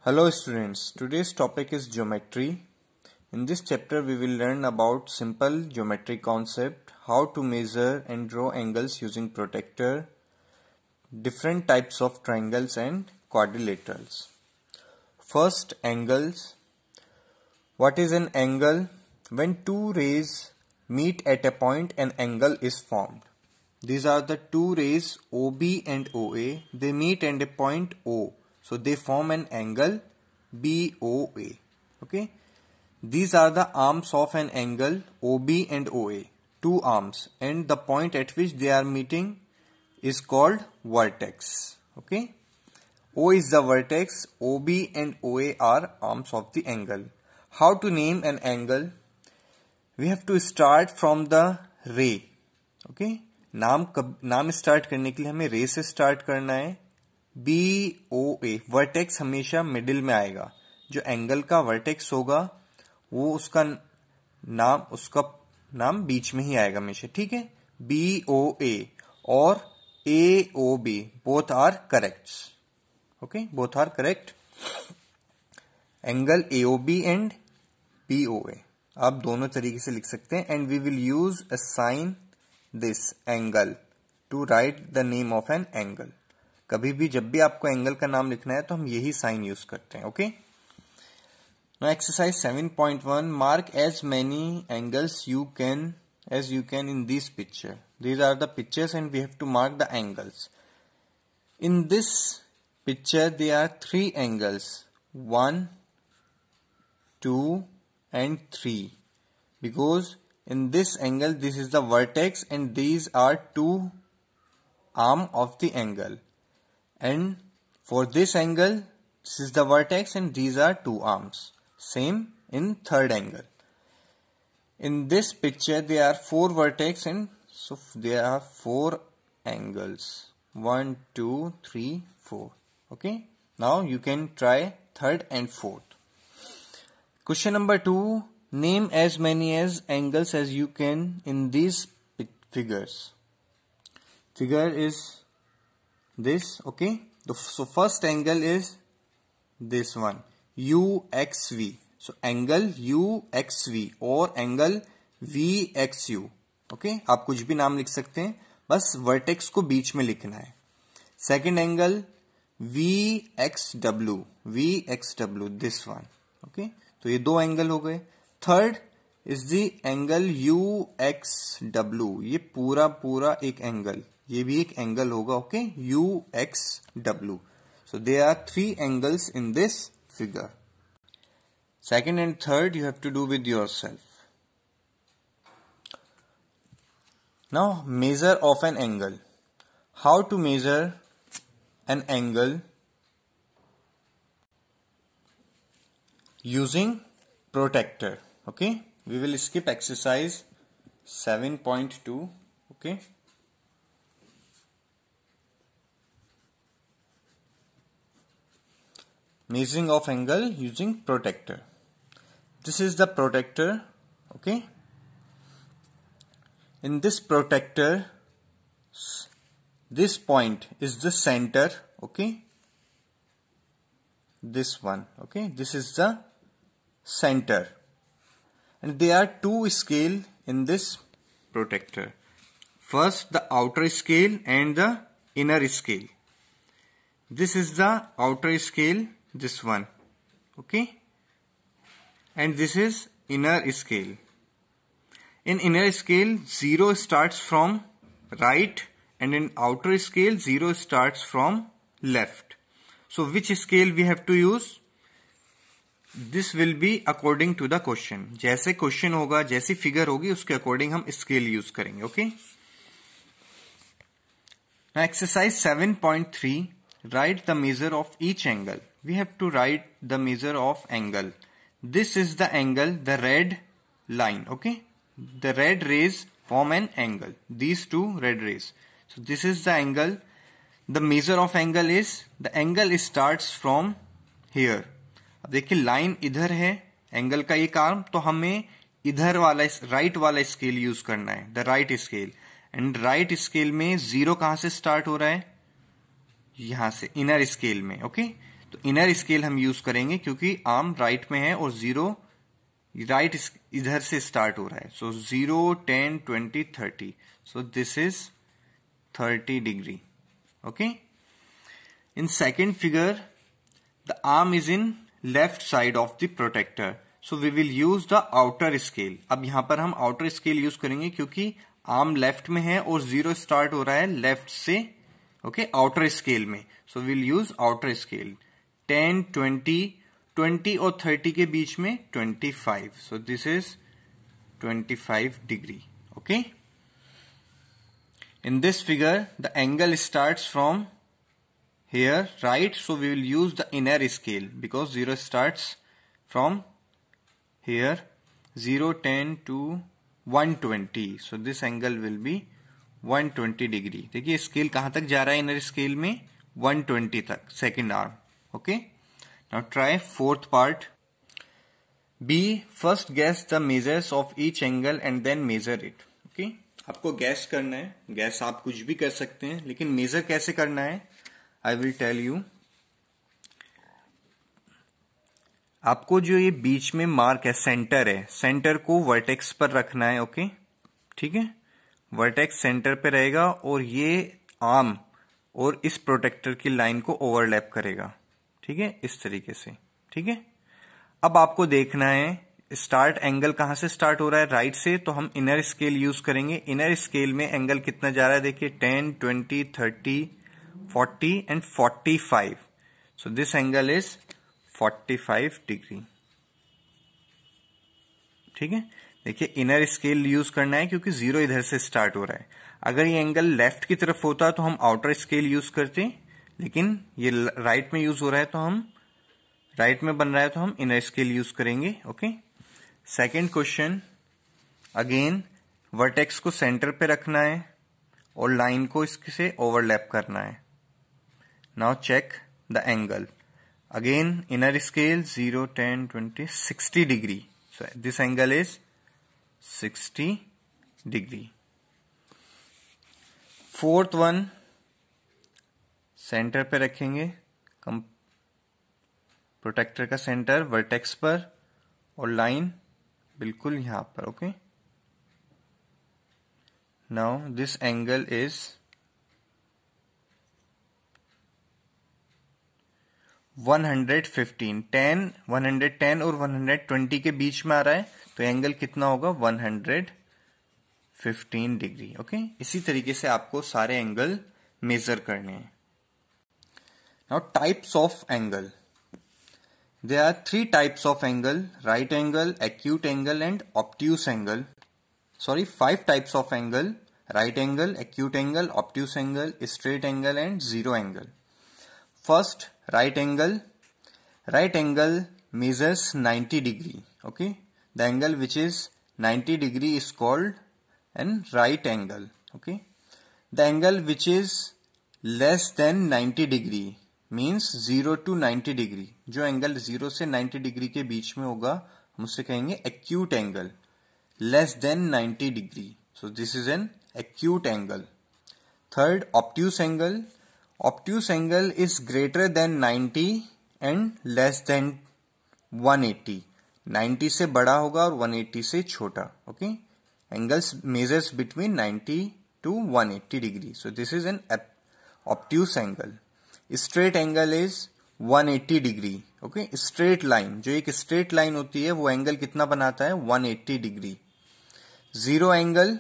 Hello students, today's topic is geometry. In this chapter we will learn about simple geometry concept, how to measure and draw angles using protractor, different types of triangles and quadrilaterals. First, angles. What is an angle? When two rays meet at a point, an angle is formed. These are the two rays OB and OA. They meet at a point O. So they form an angle BOA. Okay. These are the arms of an angle OB and OA. Two arms, and the point at which they are meeting is called vertex. Okay. O is the vertex, OB and OA are arms of the angle. How to name an angle? We have to start from the ray. Okay. नाम start करने के लिए हमें रे से start करना है. BOA vertex हमेशा मिडिल में आएगा. जो एंगल का वर्टेक्स होगा वो उसका नाम बीच में ही आएगा हमेशा. ठीक है. BOA और AOB both are correct. Okay, both are correct. Angle AOB and BOA आप दोनों तरीके से लिख सकते हैं. And we will use a sign this angle to write the name of an angle. कभी भी जब भी आपको एंगल का नाम लिखना है तो हम यही साइन यूज करते हैं. Okay. Now exercise 7.1 mark as many angles you can in this picture. These are the pictures and we have to mark the angles. In this picture they are 3 angles 1, 2 and 3 because in this angle this is the vertex and these are two arm of the angle, and for this angle this is the vertex and these are two arms. Same in third angle. In this picture there are 4 vertex and so there are 4 angles 1, 2, 3, 4. Okay. Now you can try third and fourth. Question number 2. Name as many as angles as you can in these figures. Figure is this. Okay. So first angle is this one. UXV. So angle UXV और angle VXU. Okay. आप कुछ भी नाम लिख सकते हैं, बस vertex को बीच में लिखना है. Second angle VXW. This one. Okay. तो ये 2 एंगल हो गए. Third is the angle UXW. ये पूरा एक एंगल, ये भी एक एंगल होगा. Okay. UXW. So they are 3 angles in this figure. Second and third you have to do with yourself. Now measure of an angle. How to measure an angle using protractor. Okay, we will skip exercise 7.2. okay, measuring of angle using protractor. This is the protractor. Okay, in this protractor this point is the center. Okay, this one. Okay, this is the center, and there are 2 scale in this protractor. First the outer scale and the inner scale. This is the outer scale, this one. Okay, and this is inner scale. In inner scale 0 starts from right, and in outer scale 0 starts from left. So which scale we have to use? This will be according to the question. जैसे question होगा, जैसी figure होगी, उसके according हम scale use करेंगे. Okay. Now exercise 7.3 write the measure of each angle. We have to write the measure of angle. This is the angle, the red line. Okay, the red rays form an angle. These 2 red rays. So this is the angle. The measure of angle is, the angle starts from here. अब देखिए line इधर है, angle का एक arm, तो हमें इधर वाला राइट वाला स्केल यूज करना है, the right scale. And right scale में 0 कहां से स्टार्ट हो रहा है? यहां से, इनर स्केल में. ओके. तो इनर स्केल हम यूज करेंगे क्योंकि आर्म राइट में है और 0 राइट इधर से स्टार्ट हो रहा है. So 0, 10, 20, 30. So this is 30 degree. Okay. In second figure the arm is in left side of the protractor. So we will use the outer scale. अब यहां पर हम आउटर स्केल यूज करेंगे क्योंकि आर्म लेफ्ट में है और 0 स्टार्ट हो रहा है लेफ्ट से. ओके, आउटर स्केल में. So will use outer scale. 10, 20 और 30 के बीच में 25. सो this is 25 degree. Okay. In this figure the angle starts from here, right? So we will use the inner scale because 0 starts from here. 0, 10 to 120. So this angle will be 120 degree. देखिए scale कहां तक जा रहा है inner scale में? 120 तक, second arm. Okay. Now try fourth part. B, first guess the measures of each angle and then measure it. Okay. आपको gas करना है. गैस आप कुछ भी कर सकते हैं, लेकिन मेजर कैसे करना है I will tell you. आपको जो ये बीच में मार्क है, सेंटर है, सेंटर को वर्टेक्स पर रखना है. ओके, ठीक है. वर्टेक्स सेंटर पे रहेगा और ये आर्म और इस प्रोटेक्टर की लाइन को ओवरलैप करेगा. ठीक है, इस तरीके से. ठीक है. अब आपको देखना है स्टार्ट एंगल कहां से स्टार्ट हो रहा है, राइट से. तो हम इनर स्केल यूज करेंगे. इनर स्केल में एंगल कितना जा रहा है देखिए, 10, 20, 30, 40 and 45. So this angle is 45 degree. ठीक है. देखिए इनर स्केल यूज करना है क्योंकि 0 इधर से स्टार्ट हो रहा है. अगर ये एंगल लेफ्ट की तरफ होता तो हम आउटर स्केल यूज करते, लेकिन ये राइट में यूज हो रहा है तो हम राइट में बन रहा है तो हम इनर स्केल यूज करेंगे. Okay. Second question. Again vertex को सेंटर पे रखना है और लाइन को इससे ओवरलैप करना है. Now check the angle. Again, inner scale 0, 10, 20, 60 degree. So this angle is 60 degree. Fourth one, centre पे रखेंगे. प्रोटेक्टर का सेंटर वर्टेक्स पर और लाइन बिल्कुल यहां पर. Okay. Now this angle is 115. 110 और 120 के बीच में आ रहा है तो एंगल कितना होगा, 115 डिग्री. ओके. इसी तरीके से आपको सारे एंगल मेजर करने हैं. Now types of angle. There are 3 types of angle: right angle, acute angle and obtuse angle. 5 types of angle: right angle, acute angle, obtuse angle, straight angle and zero angle. First, right angle. Right angle measures 90 degree. Okay. The angle which is 90 degree is called an right angle. Okay. The angle which is less than 90 degree means 0 to 90 degree. जो angle 0 से 90 degree के बीच में होगा हम उससे कहेंगे acute angle. Less than 90 degree. So this is an acute angle. Third, obtuse angle. Obtuse angle is greater than 90 and less than 180. 90 से बड़ा होगा और 180 से छोटा. Okay. Angles measures between 90 to 180 degree. So this is an obtuse angle. Straight angle is 180 degree. Okay. Straight line, जो एक straight line होती है वो एंगल कितना बनाता है, 180 डिग्री. Zero angle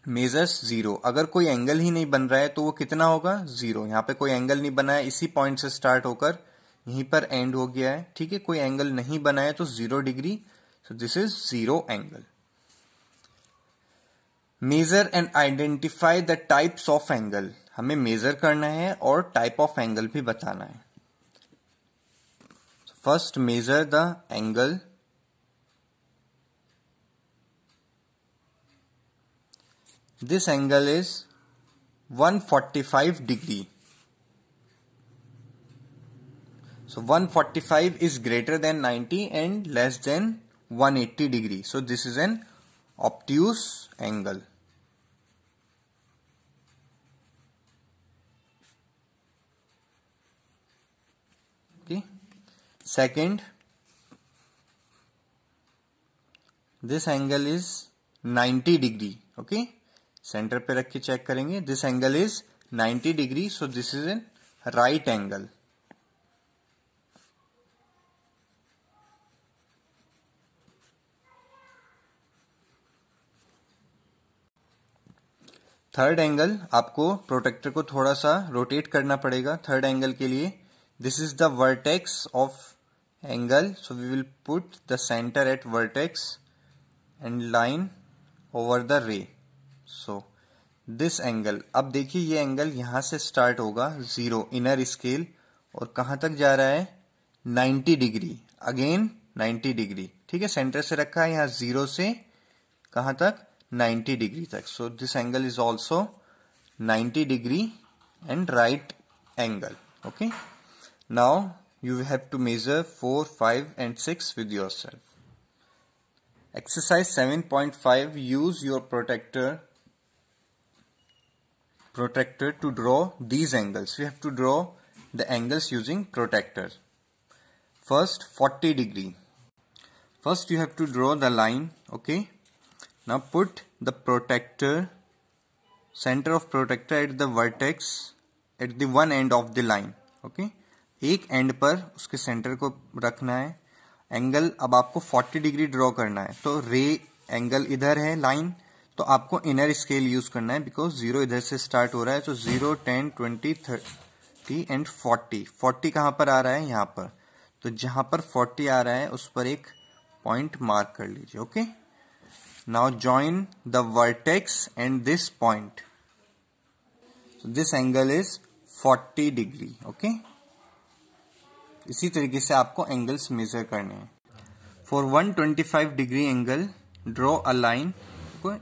measures 0. अगर कोई एंगल ही नहीं बन रहा है तो वो कितना होगा, 0. यहाँ पे कोई एंगल नहीं बना है, इसी पॉइंट से स्टार्ट होकर यहीं पर एंड हो गया है. ठीक है. कोई एंगल नहीं बना है तो 0 degree. So this is zero angle. Measure and identify the types of angle. हमें मेजर करना है और टाइप ऑफ एंगल भी बताना है. First, measure the angle. This angle is 145 degree. So 145 is greater than 90 and less than 180 degree. So this is an obtuse angle. Second, this angle is 90 degree. Okay, centre पे रख के check करेंगे. This angle is 90 degree, so this is a right angle. Third angle, आपको protector को थोड़ा सा rotate करना पड़ेगा. थर्ड एंगल के लिए this is the vertex of angle, so we will put the centre at vertex and line over the ray. So this angle, अब देखिए ये एंगल यहां से स्टार्ट होगा 0 इनर स्केल और कहां तक जा रहा है 90 डिग्री. Again 90 degree. ठीक है, सेंटर से रखा है यहां 0 से कहां तक 90 डिग्री तक. So this angle is also 90 degree and right angle. Okay, now you have to measure 4, 5 and 6 with yourself. Exercise 7.5, use your protractor to draw these angles. We have to draw the angles using protractor. First, 40 degree. First you have to draw the line. Okay, now put the protractor, center of protractor at the vertex at the one end of the line. Okay, एक and पर उसके centre को रखना है. Angle अब आपको 40 degree draw करना है, तो रे एंगल इधर है लाइन, तो आपको इनर स्केल यूज करना है बिकॉज 0 इधर से स्टार्ट हो रहा है. तो 0, 10, 20, 30 एंड 40. 40 कहां पर आ रहा है, यहां पर. तो जहां पर 40 आ रहा है उस पर एक पॉइंट मार्क कर लीजिए. Okay, now join the vertex and this point. This angle is 40 degree. Okay, इसी तरीके से आपको एंगल्स मेजर करने हैं. For 125 degree angle draw a line.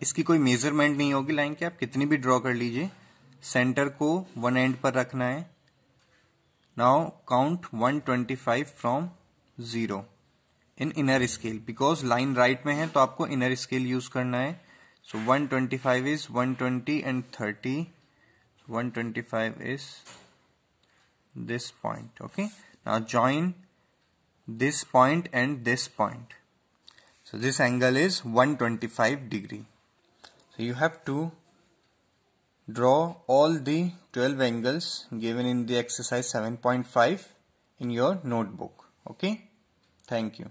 इसकी कोई मेजरमेंट नहीं होगी लाइन की, आप कितनी भी ड्रॉ कर लीजिए. सेंटर को वन एंड पर रखना है. Now count 125 from 0 in inner scale. Because line right में है तो आपको इनर स्केल यूज करना है. सो 125 is 120 and 30. 125 is this point. Okay, now join this point and this point. So this angle is 125 degree. So you have to draw all the 12 angles given in the exercise 7.5 in your notebook. Okay, thank you.